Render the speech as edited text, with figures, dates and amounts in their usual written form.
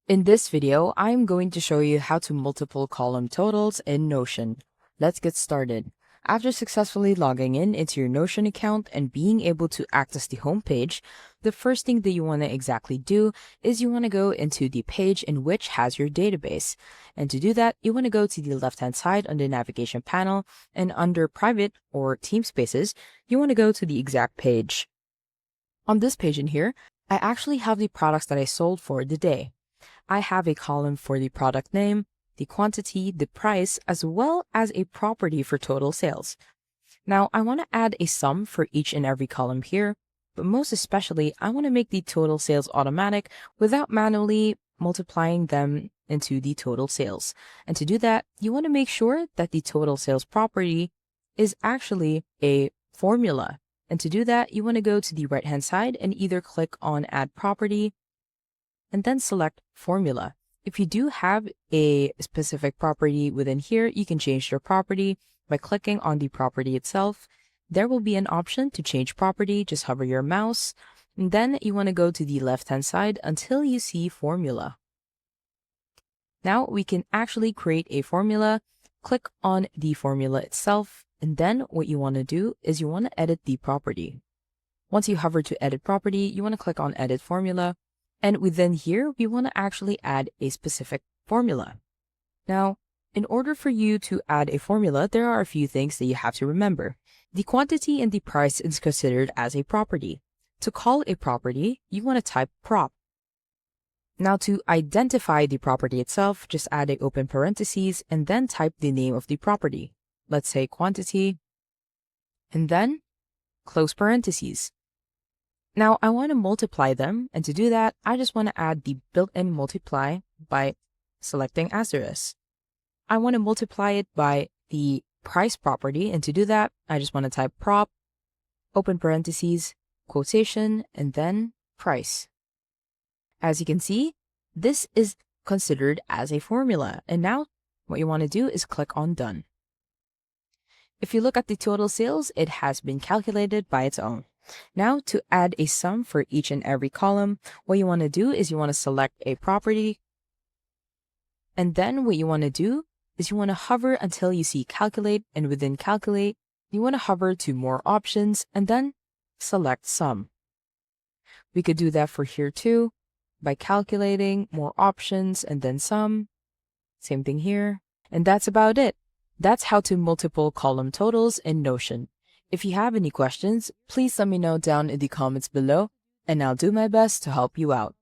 In this video, I'm going to show you how to multiple column totals in Notion. Let's get started. After successfully logging in into your Notion account and being able to access the home page, the first thing that you want to exactly do is you want to go into the page in which has your database. And to do that, you want to go to the left-hand side on the navigation panel, and under private or team spaces, you want to go to the exact page. On this page in here, I actually have the products that I sold for the day. I have a column for the product name, the quantity, the price, as well as a property for total sales. Now, I want to add a sum for each and every column here, but most especially, I want to make the total sales automatic without manually multiplying them into the total sales. And to do that, you want to make sure that the total sales property is actually a formula. And to do that, you want to go to the right-hand side and either click on Add Property and then select Formula. If you do have a specific property within here, you can change your property by clicking on the property itself. There will be an option to change property. Just hover your mouse, and then you want to go to the left-hand side until you see Formula. Now we can actually create a formula. Click on the formula itself, and then what you want to do is you want to edit the property. Once you hover to edit property, you want to click on Edit Formula. And within here, we want to actually add a specific formula. Now, in order for you to add a formula, there are a few things that you have to remember. The quantity and the price is considered as a property. To call a property, you want to type prop. Now, to identify the property itself, just add an open parentheses and then type the name of the property. Let's say quantity, and then close parentheses. Now, I want to multiply them, and to do that, I just want to add the built-in multiply by selecting asterisk. I want to multiply it by the price property, and to do that, I just want to type prop, open parentheses, quotation, and then price. As you can see, this is considered as a formula, and now what you want to do is click on Done. If you look at the total sales, it has been calculated by its own. Now, to add a sum for each and every column, what you want to do is you want to select a property. And then what you want to do is you want to hover until you see Calculate, and within Calculate, you want to hover to More Options and then select Sum. We could do that for here too by calculating More Options and then Sum. Same thing here. And that's about it. That's how to multiple column totals in Notion. If you have any questions, please let me know down in the comments below, and I'll do my best to help you out.